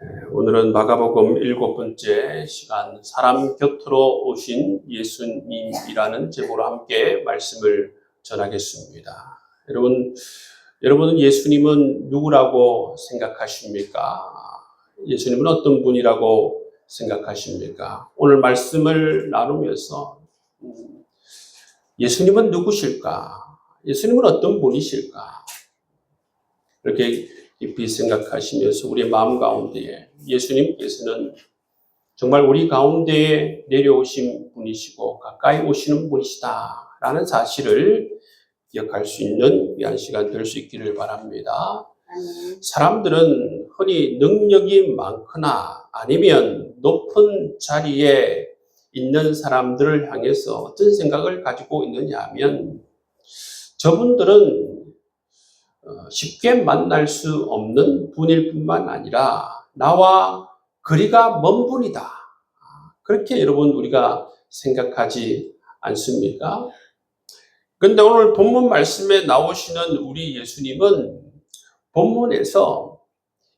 오늘은 마가복음 7번째 시간 사람 곁으로 오신 예수님이라는 제목으로 함께 말씀을 전하겠습니다. 여러분은 예수님은 누구라고 생각하십니까? 예수님은 어떤 분이라고 생각하십니까? 오늘 말씀을 나누면서 예수님은 누구실까? 예수님은 어떤 분이실까? 이렇게 깊이 생각하시면서 우리의 마음 가운데에 예수님께서는 정말 우리 가운데에 내려오신 분이시고 가까이 오시는 분이시다라는 사실을 기억할 수 있는 귀한 시간 될 수 있기를 바랍니다. 사람들은 흔히 능력이 많거나 아니면 높은 자리에 있는 사람들을 향해서 어떤 생각을 가지고 있느냐 하면 저분들은 쉽게 만날 수 없는 분일 뿐만 아니라 나와 거리가 먼 분이다. 그렇게 여러분 우리가 생각하지 않습니까? 그런데 오늘 본문 말씀에 나오시는 우리 예수님은 본문에서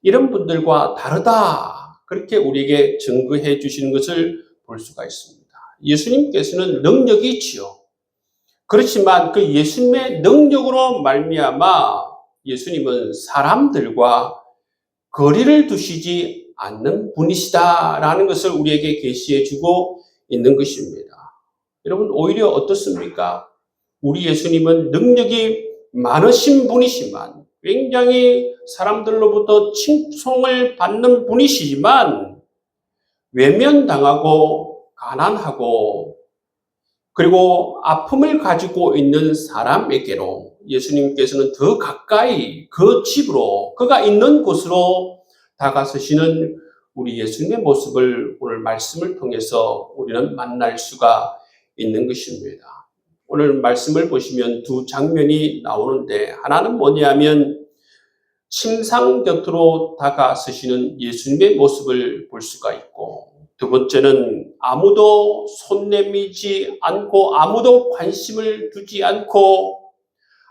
이런 분들과 다르다. 그렇게 우리에게 증거해 주시는 것을 볼 수가 있습니다. 예수님께서는 능력이 있지요. 그렇지만 그 예수님의 능력으로 말미암아 예수님은 사람들과 거리를 두시지 않는 분이시다라는 것을 우리에게 계시해 주고 있는 것입니다. 여러분 오히려 어떻습니까? 우리 예수님은 능력이 많으신 분이시만 굉장히 사람들로부터 칭송을 받는 분이시지만 외면당하고 가난하고 그리고 아픔을 가지고 있는 사람에게로 예수님께서는 더 가까이 그 집으로 그가 있는 곳으로 다가서시는 우리 예수님의 모습을 오늘 말씀을 통해서 우리는 만날 수가 있는 것입니다. 오늘 말씀을 보시면 두 장면이 나오는데 하나는 뭐냐면 침상 곁으로 다가서시는 예수님의 모습을 볼 수가 있고 두 번째는 아무도 손 내미지 않고 아무도 관심을 두지 않고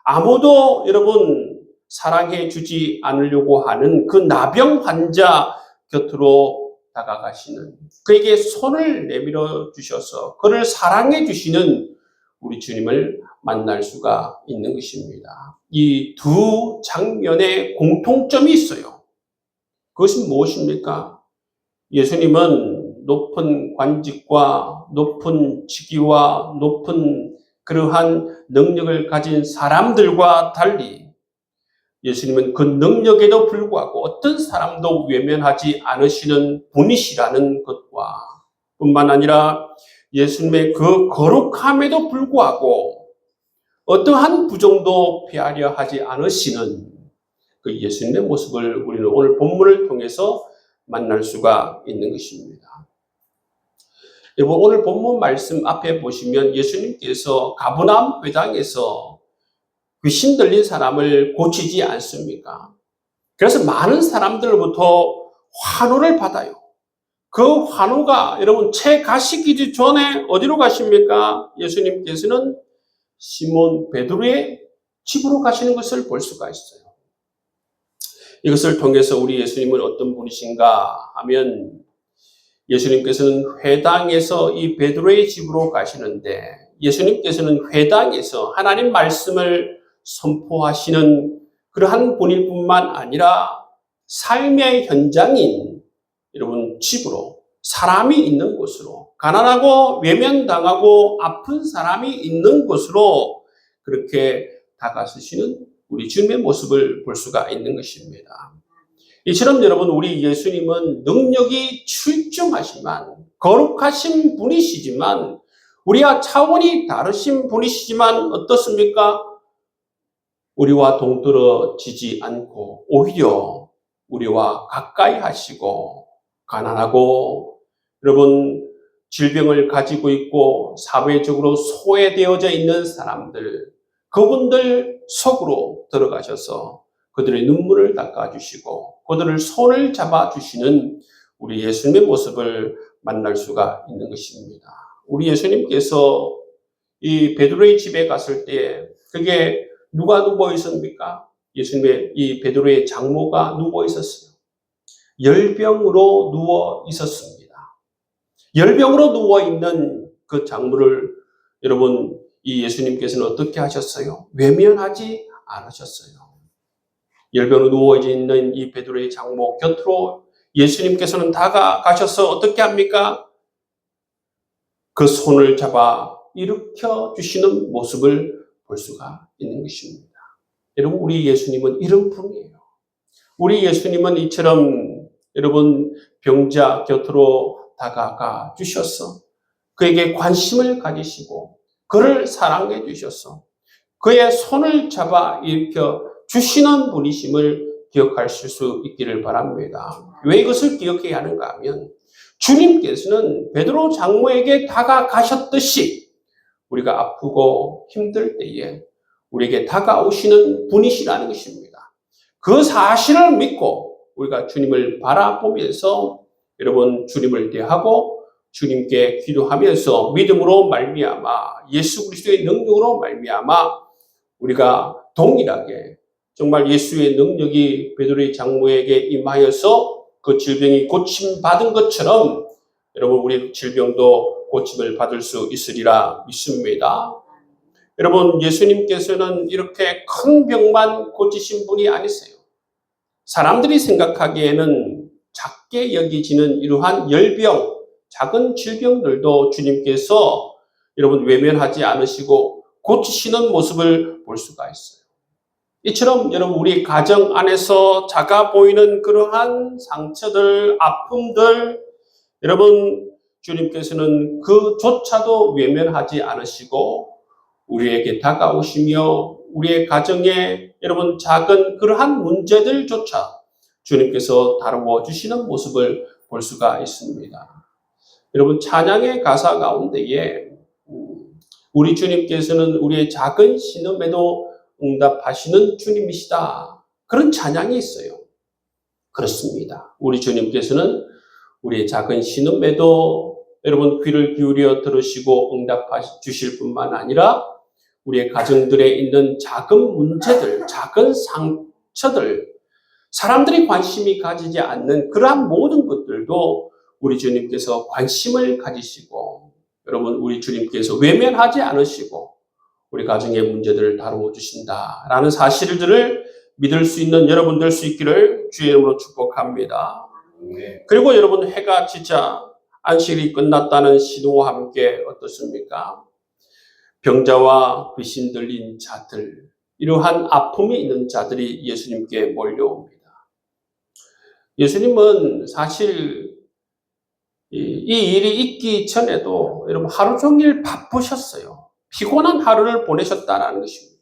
아무도 여러분 사랑해 주지 않으려고 하는 그 나병 환자 곁으로 다가가시는 그에게 손을 내밀어 주셔서 그를 사랑해 주시는 우리 주님을 만날 수가 있는 것입니다. 이 두 장면에 공통점이 있어요. 그것은 무엇입니까? 예수님은 높은 관직과 높은 직위와 높은 그러한 능력을 가진 사람들과 달리 예수님은 그 능력에도 불구하고 어떤 사람도 외면하지 않으시는 분이시라는 것과 뿐만 아니라 예수님의 그 거룩함에도 불구하고 어떠한 부정도 피하려 하지 않으시는 그 예수님의 모습을 우리는 오늘 본문을 통해서 만날 수가 있는 것입니다. 여러분 오늘 본문 말씀 앞에 보시면 예수님께서 가버나움 회당에서 귀신 들린 사람을 고치지 않습니까? 그래서 많은 사람들로부터 환호를 받아요. 그 환호가 여러분 채 가시기 전에 어디로 가십니까? 예수님께서는 시몬 베드로의 집으로 가시는 것을 볼 수가 있어요. 이것을 통해서 우리 예수님은 어떤 분이신가 하면 예수님께서는 회당에서 이 베드로의 집으로 가시는데 예수님께서는 회당에서 하나님 말씀을 선포하시는 그러한 분일 뿐만 아니라 삶의 현장인 여러분 집으로 사람이 있는 곳으로 가난하고 외면당하고 아픈 사람이 있는 곳으로 그렇게 다가서시는 우리 주님의 모습을 볼 수가 있는 것입니다. 이처럼 여러분 우리 예수님은 능력이 출중하시만 거룩하신 분이시지만 우리와 차원이 다르신 분이시지만 어떻습니까? 우리와 동떨어지지 않고 오히려 우리와 가까이 하시고 가난하고 여러분 질병을 가지고 있고 사회적으로 소외되어져 있는 사람들 그분들 속으로 들어가셔서 그들의 눈물을 닦아주시고 그들을 손을 잡아주시는 우리 예수님의 모습을 만날 수가 있는 것입니다. 우리 예수님께서 이 베드로의 집에 갔을 때 그게 누가 누워 있었습니까? 예수님의 이 베드로의 장모가 누워 있었어요. 열병으로 누워 있었습니다. 열병으로 누워 있는 그 장모를 여러분 이 예수님께서는 어떻게 하셨어요? 외면하지 않으셨어요. 열병으로 누워 있는 이 베드로의 장모 곁으로 예수님께서는 다가가셔서 어떻게 합니까? 그 손을 잡아 일으켜 주시는 모습을 볼 수가 있는 것입니다. 여러분, 우리 예수님은 이런 분이에요. 우리 예수님은 이처럼 여러분 병자 곁으로 다가가 주셔서 그에게 관심을 가지시고 그를 사랑해 주셔서 그의 손을 잡아 일으켜 주시는 분이심을 기억하실 수 있기를 바랍니다. 왜 이것을 기억해야 하는가 하면 주님께서는 베드로 장모에게 다가가셨듯이 우리가 아프고 힘들 때에 우리에게 다가오시는 분이시라는 것입니다. 그 사실을 믿고 우리가 주님을 바라보면서 여러분 주님을 대하고 주님께 기도하면서 믿음으로 말미암아 예수 그리스도의 능력으로 말미암아 우리가 동일하게 정말 예수의 능력이 베드로의 장모에게 임하여서 그 질병이 고침받은 것처럼 여러분 우리 질병도 고침을 받을 수 있으리라 믿습니다. 여러분 예수님께서는 이렇게 큰 병만 고치신 분이 아니세요. 사람들이 생각하기에는 작게 여기지는 이러한 열병, 작은 질병들도 주님께서 여러분 외면하지 않으시고 고치시는 모습을 볼 수가 있어요. 이처럼 여러분 우리 가정 안에서 작아 보이는 그러한 상처들, 아픔들 여러분 주님께서는 그조차도 외면하지 않으시고 우리에게 다가오시며 우리의 가정에 여러분 작은 그러한 문제들조차 주님께서 다루어 주시는 모습을 볼 수가 있습니다. 여러분 찬양의 가사 가운데에 우리 주님께서는 우리의 작은 신음에도 응답하시는 주님이시다. 그런 찬양이 있어요. 그렇습니다. 우리 주님께서는 우리의 작은 신음에도 여러분 귀를 기울여 들으시고 응답하시 주실 뿐만 아니라 우리의 가정들에 있는 작은 문제들, 작은 상처들, 사람들이 관심이 가지지 않는 그러한 모든 것들도 우리 주님께서 관심을 가지시고 여러분 우리 주님께서 외면하지 않으시고 우리 가정의 문제들을 다루어 주신다라는 사실들을 믿을 수 있는 여러분 될 수 있기를 주의 이름으로 축복합니다. 그리고 여러분 해가 지자 안식일이 끝났다는 신호와 함께 어떻습니까? 병자와 귀신 들린 자들, 이러한 아픔이 있는 자들이 예수님께 몰려옵니다. 예수님은 사실 이 일이 있기 전에도 여러분 하루 종일 바쁘셨어요. 피곤한 하루를 보내셨다는 것입니다.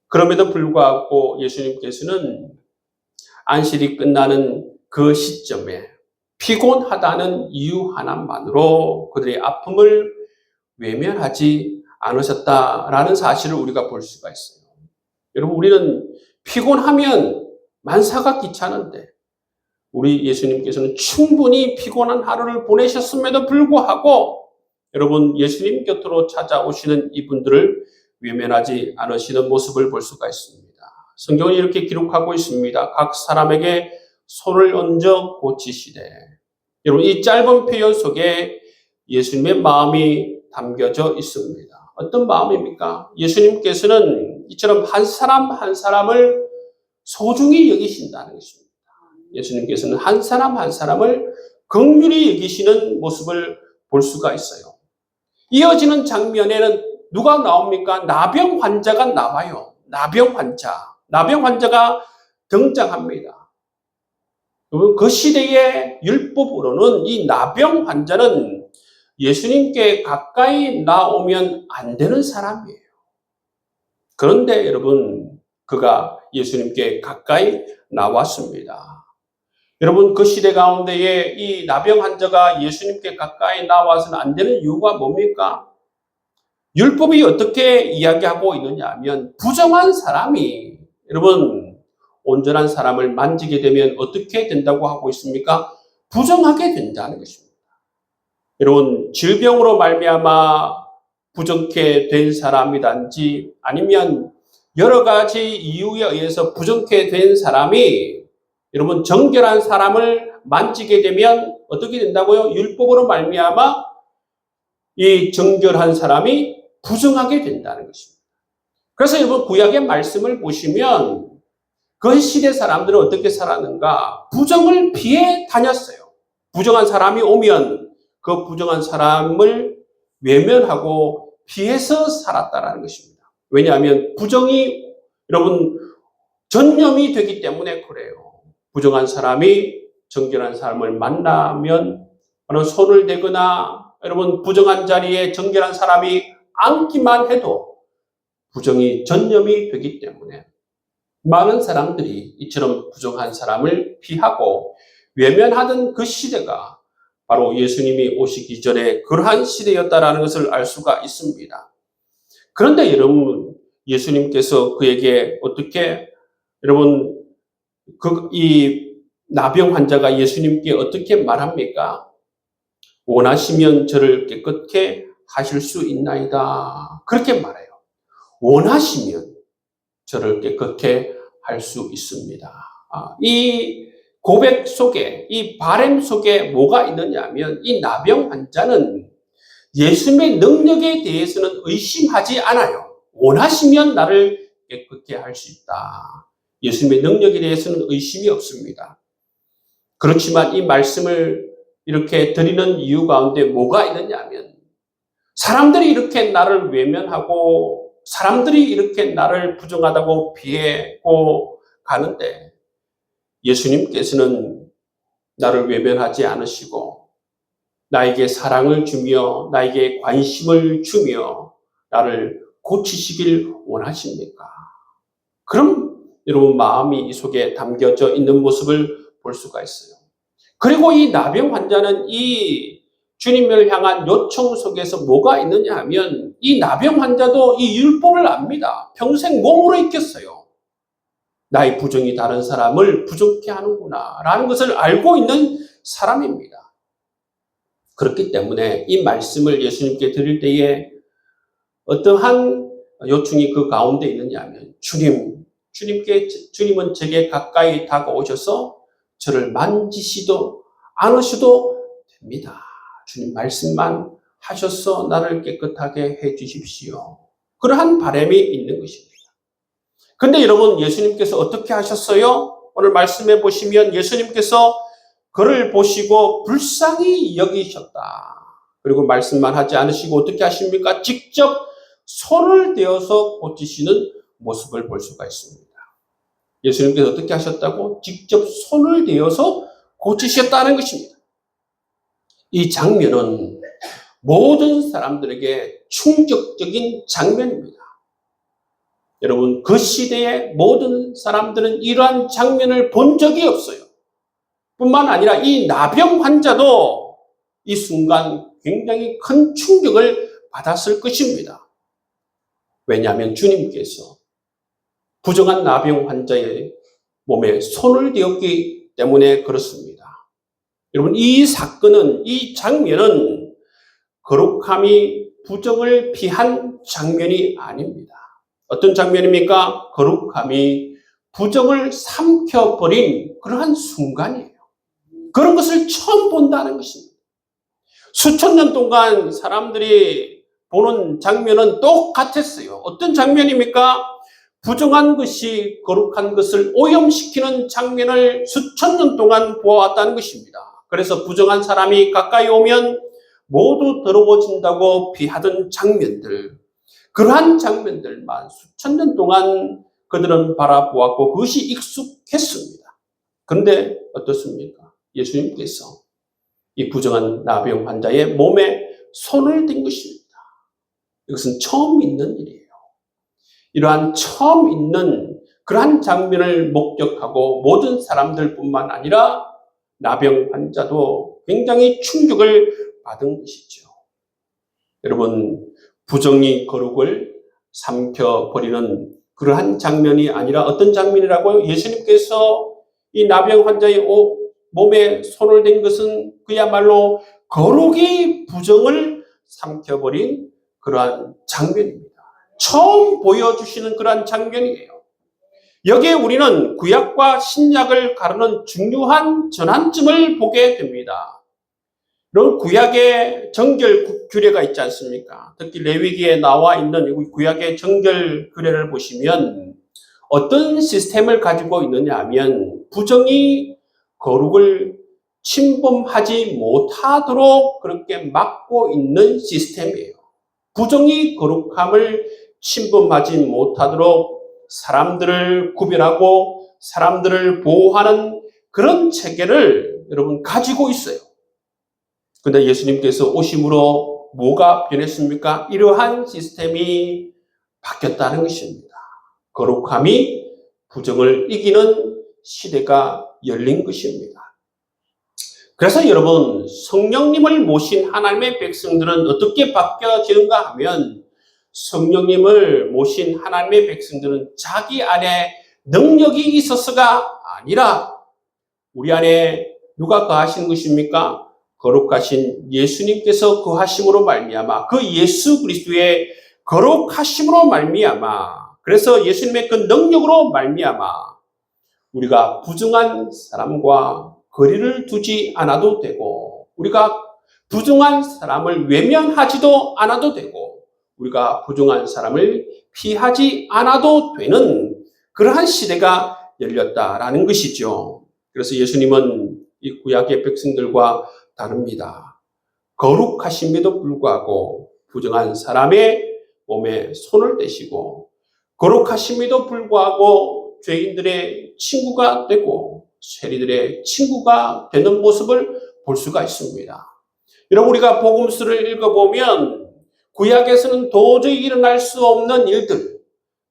그럼에도 불구하고 예수님께서는 안식일이 끝나는 그 시점에 피곤하다는 이유 하나만으로 그들의 아픔을 외면하지 않으셨다라는 사실을 우리가 볼 수가 있어요. 여러분 우리는 피곤하면 만사가 귀찮은데 우리 예수님께서는 충분히 피곤한 하루를 보내셨음에도 불구하고 여러분 예수님 곁으로 찾아오시는 이분들을 외면하지 않으시는 모습을 볼 수가 있습니다. 성경은 이렇게 기록하고 있습니다. 각 사람에게 손을 얹어 고치시되. 여러분 이 짧은 표현 속에 예수님의 마음이 담겨져 있습니다. 어떤 마음입니까? 예수님께서는 이처럼 한 사람 한 사람을 소중히 여기신다는 것입니다. 예수님께서는 한 사람 한 사람을 긍휼히 여기시는 모습을 볼 수가 있어요. 이어지는 장면에는 누가 나옵니까? 나병 환자가 나와요. 나병 환자가 등장합니다. 그 시대의 율법으로는 이 나병 환자는 예수님께 가까이 나오면 안 되는 사람이에요. 그런데 여러분, 그가 예수님께 가까이 나왔습니다. 여러분, 그 시대 가운데에 이 나병 환자가 예수님께 가까이 나와서는 안 되는 이유가 뭡니까? 율법이 어떻게 이야기하고 있느냐 하면 부정한 사람이 여러분 온전한 사람을 만지게 되면 어떻게 된다고 하고 있습니까? 부정하게 된다는 것입니다. 여러분 질병으로 말미암아 부정케 된 사람이든지 아니면 여러 가지 이유에 의해서 부정케 된 사람이 여러분 정결한 사람을 만지게 되면 어떻게 된다고요? 율법으로 말미암아 이 정결한 사람이 부정하게 된다는 것입니다. 그래서 여러분 구약의 말씀을 보시면 그 시대 사람들은 어떻게 살았는가? 부정을 피해 다녔어요. 부정한 사람이 오면 그 부정한 사람을 외면하고 피해서 살았다는 것입니다. 왜냐하면 부정이 여러분 전염이 되기 때문에 그래요. 부정한 사람이 정결한 사람을 만나면 손을 대거나 여러분 부정한 자리에 정결한 사람이 앉기만 해도 부정이 전염이 되기 때문에 많은 사람들이 이처럼 부정한 사람을 피하고 외면하던 그 시대가 바로 예수님이 오시기 전에 그러한 시대였다라는 것을 알 수가 있습니다. 그런데 여러분 예수님께서 그에게 어떻게 여러분 이 나병 환자가 예수님께 어떻게 말합니까? 원하시면 저를 깨끗게 하실 수 있나이다. 그렇게 말해요. 원하시면 저를 깨끗게 할 수 있습니다. 이 고백 속에, 이 바람 속에 뭐가 있느냐 하면 이 나병 환자는 예수님의 능력에 대해서는 의심하지 않아요. 원하시면 나를 깨끗게 할 수 있다. 예수님의 능력에 대해서는 의심이 없습니다. 그렇지만 이 말씀을 이렇게 드리는 이유 가운데 뭐가 있느냐 하면 사람들이 이렇게 나를 외면하고 사람들이 이렇게 나를 부정하다고 피하고 가는데 예수님께서는 나를 외면하지 않으시고 나에게 사랑을 주며 나에게 관심을 주며 나를 고치시길 원하십니까? 그럼 여러분 마음이 이 속에 담겨져 있는 모습을 볼 수가 있어요. 그리고 이 나병 환자는 이 주님을 향한 요청 속에서 뭐가 있느냐 하면 이 나병 환자도 이 율법을 압니다. 평생 몸으로 익혔어요. 나의 부정이 다른 사람을 부족해 하는구나 라는 것을 알고 있는 사람입니다. 그렇기 때문에 이 말씀을 예수님께 드릴 때에 어떠한 요청이 그 가운데 있느냐 하면 주님은 제게 가까이 다가오셔서 저를 만지시도 않으셔도 됩니다. 주님 말씀만 하셔서 나를 깨끗하게 해 주십시오. 그러한 바람이 있는 것입니다. 근데 여러분 예수님께서 어떻게 하셨어요? 오늘 말씀해 보시면 예수님께서 그를 보시고 불쌍히 여기셨다. 그리고 말씀만 하지 않으시고 어떻게 하십니까? 직접 손을 대어서 고치시는 모습을 볼 수가 있습니다. 예수님께서 어떻게 하셨다고? 직접 손을 대어서 고치셨다는 것입니다. 이 장면은 모든 사람들에게 충격적인 장면입니다. 여러분, 그 시대의 모든 사람들은 이러한 장면을 본 적이 없어요. 뿐만 아니라 이 나병 환자도 이 순간 굉장히 큰 충격을 받았을 것입니다. 왜냐하면 주님께서 부정한 나병 환자의 몸에 손을 대었기 때문에 그렇습니다. 여러분, 이 사건은, 이 장면은 거룩함이 부정을 피한 장면이 아닙니다. 어떤 장면입니까? 거룩함이 부정을 삼켜버린 그러한 순간이에요. 그런 것을 처음 본다는 것입니다. 수천 년 동안 사람들이 보는 장면은 똑같았어요. 어떤 장면입니까? 부정한 것이 거룩한 것을 오염시키는 장면을 수천 년 동안 보아왔다는 것입니다. 그래서 부정한 사람이 가까이 오면 모두 더러워진다고 피하던 장면들, 그러한 장면들만 수천 년 동안 그들은 바라보았고 그것이 익숙했습니다. 그런데 어떻습니까? 예수님께서 이 부정한 나병 환자의 몸에 손을 댄 것입니다. 이것은 처음 있는 일이에요. 이러한 처음 있는 그러한 장면을 목격하고 모든 사람들뿐만 아니라 나병 환자도 굉장히 충격을 받은 것이죠. 여러분, 부정이 거룩을 삼켜버리는 그러한 장면이 아니라 어떤 장면이라고요? 예수님께서 이 나병 환자의 몸에 손을 댄 것은 그야말로 거룩이 부정을 삼켜버린 그러한 장면입니다. 처음 보여주시는 그러한 장면이에요. 여기에 우리는 구약과 신약을 가르는 중요한 전환점을 보게 됩니다. 그런 구약의 정결 규례가 있지 않습니까? 특히 레위기에 나와 있는 구약의 정결 규례를 보시면 어떤 시스템을 가지고 있느냐 하면 부정이 거룩을 침범하지 못하도록 그렇게 막고 있는 시스템이에요. 부정이 거룩함을 침범하지 못하도록 사람들을 구별하고 사람들을 보호하는 그런 체계를 여러분 가지고 있어요. 그런데 예수님께서 오심으로 뭐가 변했습니까? 이러한 시스템이 바뀌었다는 것입니다. 거룩함이 부정을 이기는 시대가 열린 것입니다. 그래서 여러분, 성령님을 모신 하나님의 백성들은 어떻게 바뀌어지는가 하면 성령님을 모신 하나님의 백성들은 자기 안에 능력이 있어서가 아니라 우리 안에 누가 거하시는 것입니까? 거룩하신 예수님께서 거하심으로 말미암아 그 예수 그리스도의 거룩하심으로 말미암아 그래서 예수님의 그 능력으로 말미암아 우리가 부정한 사람과 거리를 두지 않아도 되고 우리가 부정한 사람을 외면하지도 않아도 되고 우리가 부정한 사람을 피하지 않아도 되는 그러한 시대가 열렸다라는 것이죠. 그래서 예수님은 이 구약의 백성들과 다릅니다. 거룩하심에도 불구하고 부정한 사람의 몸에 손을 대시고 거룩하심에도 불구하고 죄인들의 친구가 되고 세리들의 친구가 되는 모습을 볼 수가 있습니다. 여러분 우리가 복음서를 읽어보면 구약에서는 도저히 일어날 수 없는 일들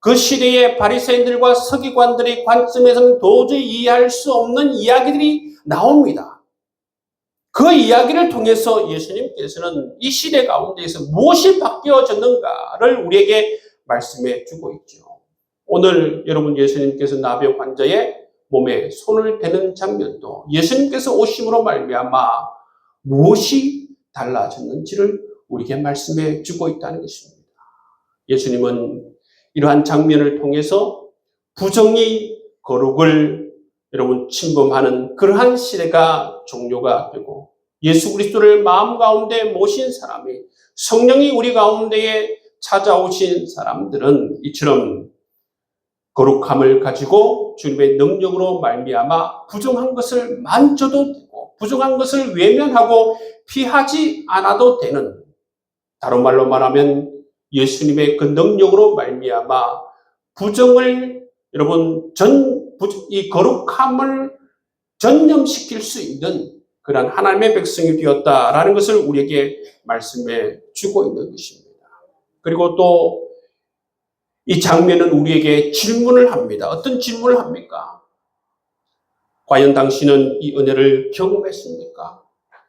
그 시대의 바리새인들과 서기관들의 관점에서는 도저히 이해할 수 없는 이야기들이 나옵니다. 그 이야기를 통해서 예수님께서는 이 시대 가운데에서 무엇이 바뀌어졌는가를 우리에게 말씀해 주고 있죠. 오늘 여러분 예수님께서 나병 환자의 몸에 손을 대는 장면도 예수님께서 오심으로 말미암아 무엇이 달라졌는지를 우리에게 말씀해 주고 있다는 것입니다. 예수님은 이러한 장면을 통해서 부정이 거룩을 여러분 침범하는 그러한 시대가 종료가 되고 예수 그리스도를 마음 가운데 모신 사람이 성령이 우리 가운데에 찾아오신 사람들은 이처럼 거룩함을 가지고 주님의 능력으로 말미암아 부정한 것을 만져도 되고 부정한 것을 외면하고 피하지 않아도 되는 다른 말로 말하면 예수님의 그 능력으로 말미암아 부정을 여러분 이 거룩함을 전념시킬 수 있는 그런 하나님의 백성이 되었다라는 것을 우리에게 말씀해 주고 있는 것입니다. 그리고 또 이 장면은 우리에게 질문을 합니다. 어떤 질문을 합니까? 과연 당신은 이 은혜를 경험했습니까?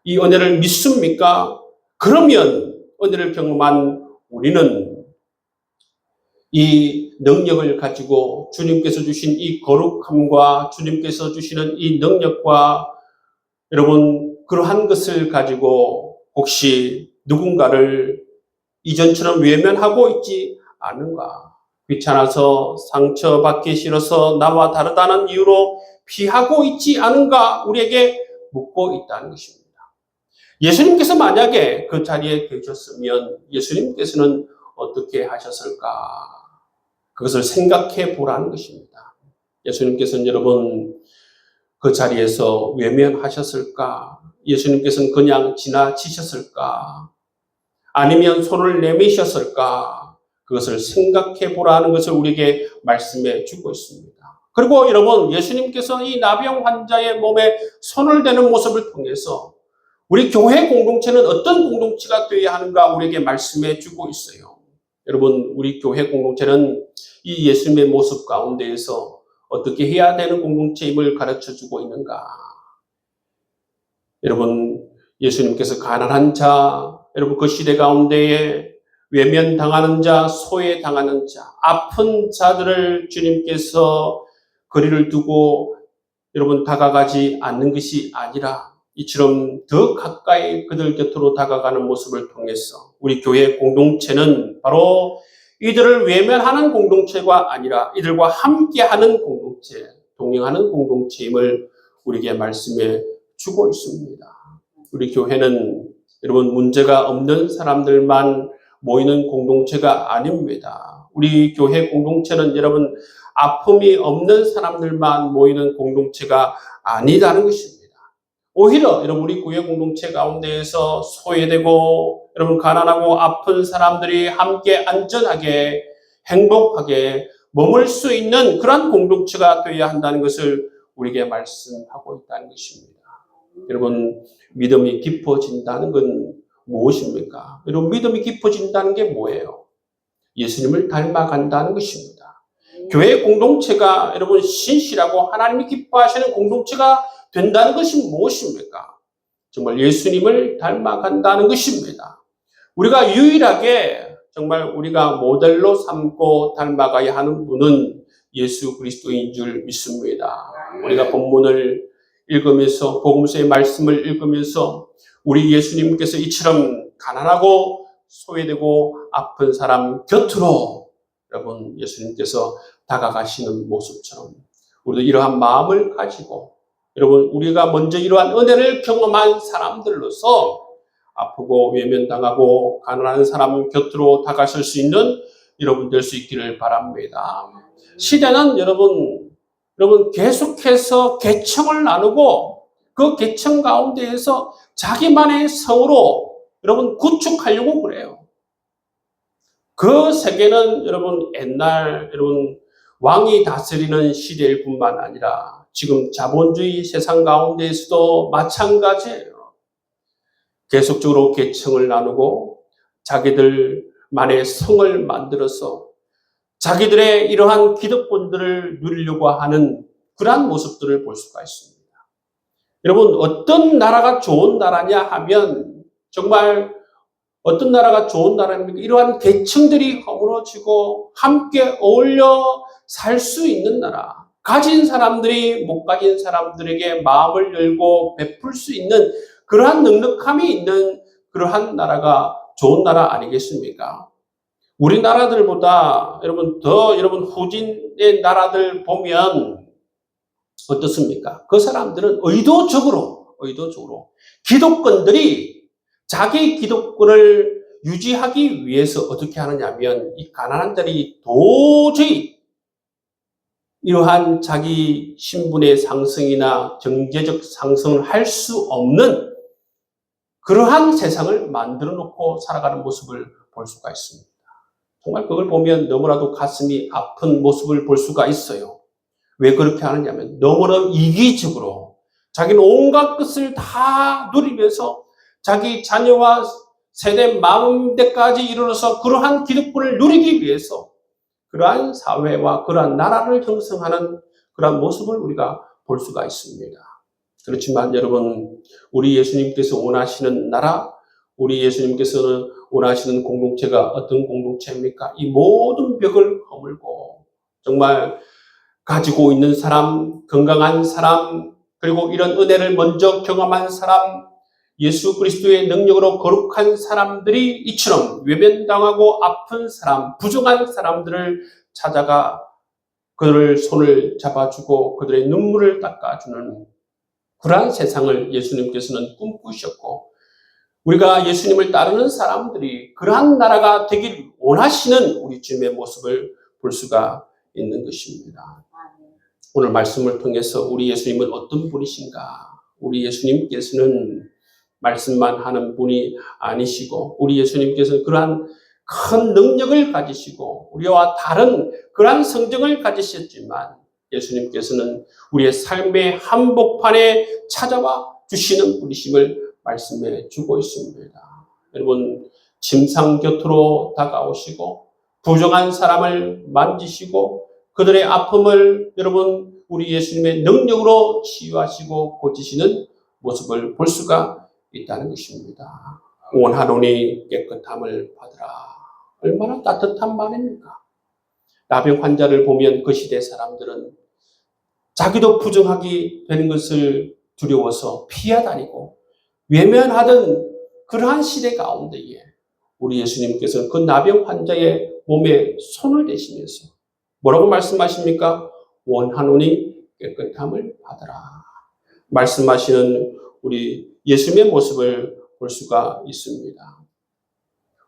이 은혜를 믿습니까? 그러면 은혜를 경험한 우리는 이 능력을 가지고 주님께서 주신 이 거룩함과 주님께서 주시는 이 능력과 여러분 그러한 것을 가지고 혹시 누군가를 이전처럼 외면하고 있지 않은가? 귀찮아서 상처받기 싫어서 나와 다르다는 이유로 피하고 있지 않은가? 우리에게 묻고 있다는 것입니다. 예수님께서 만약에 그 자리에 계셨으면 예수님께서는 어떻게 하셨을까? 그것을 생각해 보라는 것입니다. 예수님께서는 여러분 그 자리에서 외면하셨을까? 예수님께서는 그냥 지나치셨을까? 아니면 손을 내미셨을까? 그것을 생각해 보라는 것을 우리에게 말씀해 주고 있습니다. 그리고 여러분 예수님께서 이 나병 환자의 몸에 손을 대는 모습을 통해서 우리 교회 공동체는 어떤 공동체가 되어야 하는가 우리에게 말씀해 주고 있어요. 여러분 우리 교회 공동체는 이 예수님의 모습 가운데에서 어떻게 해야 되는 공동체임을 가르쳐주고 있는가. 여러분 예수님께서 가난한 자, 여러분 그 시대 가운데에 외면당하는 자, 소외당하는 자, 아픈 자들을 주님께서 거리를 두고 여러분 다가가지 않는 것이 아니라 이처럼 더 가까이 그들 곁으로 다가가는 모습을 통해서 우리 교회 공동체는 바로 이들을 외면하는 공동체가 아니라 이들과 함께하는 공동체, 동행하는 공동체임을 우리에게 말씀해 주고 있습니다. 우리 교회는 여러분 문제가 없는 사람들만 모이는 공동체가 아닙니다. 우리 교회 공동체는 여러분 아픔이 없는 사람들만 모이는 공동체가 아니다는 것입니다. 오히려 여러분 우리 교회 공동체 가운데에서 소외되고 여러분 가난하고 아픈 사람들이 함께 안전하게 행복하게 머물 수 있는 그런 공동체가 되어야 한다는 것을 우리에게 말씀하고 있다는 것입니다. 여러분 믿음이 깊어진다는 건 무엇입니까? 여러분 믿음이 깊어진다는 게 뭐예요? 예수님을 닮아간다는 것입니다. 교회 공동체가 여러분 신실하고 하나님이 기뻐하시는 공동체가 된다는 것이 무엇입니까? 정말 예수님을 닮아간다는 것입니다. 우리가 유일하게 정말 우리가 모델로 삼고 닮아가야 하는 분은 예수 그리스도인 줄 믿습니다. 우리가 본문을 읽으면서 복음서의 말씀을 읽으면서 우리 예수님께서 이처럼 가난하고 소외되고 아픈 사람 곁으로 여러분 예수님께서 다가가시는 모습처럼 우리도 이러한 마음을 가지고 여러분 우리가 먼저 이러한 은혜를 경험한 사람들로서 아프고 외면당하고 가난한 사람 곁으로 다가설 수 있는 여러분 될 수 있기를 바랍니다. 시대는 여러분 계속해서 계층을 나누고 그 계층 가운데에서 자기만의 성으로 여러분 구축하려고 그래요. 그 세계는 여러분 옛날 여러분 왕이 다스리는 시대일 뿐만 아니라 지금 자본주의 세상 가운데에서도 마찬가지예요. 계속적으로 계층을 나누고 자기들만의 성을 만들어서 자기들의 이러한 기득권들을 누리려고 하는 그러한 모습들을 볼 수가 있습니다. 여러분 어떤 나라가 좋은 나라냐 하면 정말 어떤 나라가 좋은 나라입니까? 이러한 계층들이 허물어지고 함께 어울려 살 수 있는 나라. 가진 사람들이 못 가진 사람들에게 마음을 열고 베풀 수 있는 그러한 넉넉함이 있는 그러한 나라가 좋은 나라 아니겠습니까? 우리나라들보다 여러분 후진의 나라들 보면 어떻습니까? 그 사람들은 의도적으로 기득권들이 자기 기득권을 유지하기 위해서 어떻게 하느냐면 이 가난한 자들이 도저히 이러한 자기 신분의 상승이나 경제적 상승을 할 수 없는 그러한 세상을 만들어 놓고 살아가는 모습을 볼 수가 있습니다. 정말 그걸 보면 너무나도 가슴이 아픈 모습을 볼 수가 있어요. 왜 그렇게 하느냐면 너무나 이기적으로 자기는 온갖 것을 다 누리면서 자기 자녀와 세대 마음대까지 이르러서 그러한 기득권을 누리기 위해서 그러한 사회와 그러한 나라를 형성하는 그러한 모습을 우리가 볼 수가 있습니다. 그렇지만 여러분 우리 예수님께서 원하시는 나라, 우리 예수님께서는 원하시는 공동체가 어떤 공동체입니까? 이 모든 벽을 허물고 정말 가지고 있는 사람, 건강한 사람, 그리고 이런 은혜를 먼저 경험한 사람, 예수 그리스도의 능력으로 거룩한 사람들이 이처럼 외면당하고 아픈 사람, 부정한 사람들을 찾아가 그들의 손을 잡아주고 그들의 눈물을 닦아주는 그러한 세상을 예수님께서는 꿈꾸셨고 우리가 예수님을 따르는 사람들이 그러한 나라가 되길 원하시는 우리 주님의 모습을 볼 수가 있는 것입니다. 오늘 말씀을 통해서 우리 예수님은 어떤 분이신가? 우리 예수님께서는 말씀만 하는 분이 아니시고 우리 예수님께서는 그러한 큰 능력을 가지시고 우리와 다른 그러한 성정을 가지셨지만 예수님께서는 우리의 삶의 한복판에 찾아와 주시는 분이심을 말씀해 주고 있습니다. 여러분 침상 곁으로 다가오시고 부정한 사람을 만지시고 그들의 아픔을 여러분 우리 예수님의 능력으로 치유하시고 고치시는 모습을 볼 수가 있다는 것입니다. 원하노니 깨끗함을 받으라. 얼마나 따뜻한 말입니까? 나병 환자를 보면 그 시대 사람들은 자기도 부정하게 되는 것을 두려워서 피하다니고 외면하던 그러한 시대 가운데에 우리 예수님께서는 그 나병 환자의 몸에 손을 대시면서 뭐라고 말씀하십니까? 원하노니 깨끗함을 받으라. 말씀하시는 우리 예수님의 모습을 볼 수가 있습니다.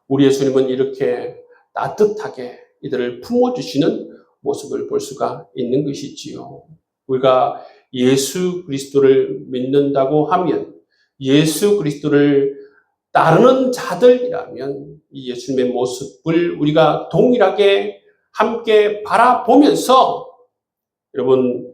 우리 예수님은 이렇게 따뜻하게 이들을 품어주시는 모습을 볼 수가 있는 것이지요. 우리가 예수 그리스도를 믿는다고 하면, 예수 그리스도를 따르는 자들이라면 이 예수님의 모습을 우리가 동일하게 함께 바라보면서 여러분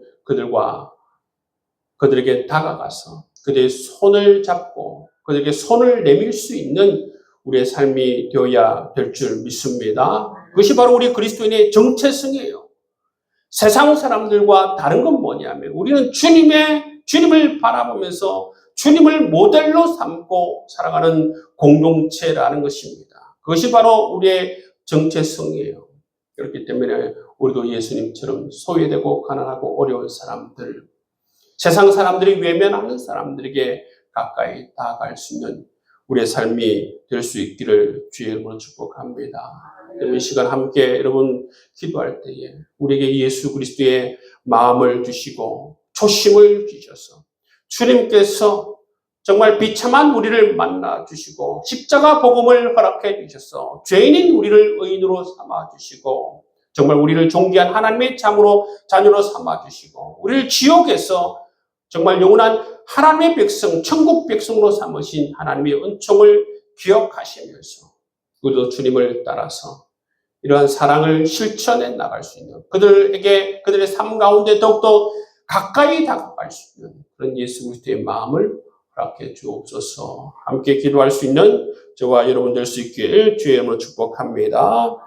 그들에게 다가가서 그들의 손을 잡고 그들에게 손을 내밀 수 있는 우리의 삶이 되어야 될 줄 믿습니다. 그것이 바로 우리 그리스도인의 정체성이에요. 세상 사람들과 다른 건 뭐냐면 우리는 주님을 바라보면서 주님을 모델로 삼고 살아가는 공동체라는 것입니다. 그것이 바로 우리의 정체성이에요. 그렇기 때문에 우리도 예수님처럼 소외되고 가난하고 어려운 사람들, 세상 사람들이 외면하는 사람들에게 가까이 다가갈 수 있는 우리의 삶이 될 수 있기를 주의 이름으로 축복합니다. 이 시간 함께 여러분 기도할 때에 우리에게 예수 그리스도의 마음을 주시고 초심을 주셔서 주님께서 정말 비참한 우리를 만나 주시고 십자가 복음을 허락해 주셔서 죄인인 우리를 의인으로 삼아 주시고 정말 우리를 존귀한 하나님의 자녀로 삼아 주시고 우리를 지옥에서 정말 영원한 하나님의 백성, 천국 백성으로 삼으신 하나님의 은총을 기억하시면서 우리도 주님을 따라서 이러한 사랑을 실천해 나갈 수 있는 그들의 삶 가운데 더욱더 가까이 다가갈 수 있는 그런 예수 그리스도의 마음을 허락해 주옵소서. 함께 기도할 수 있는 저와 여러분 될 수 있길 주의 이름으로 축복합니다.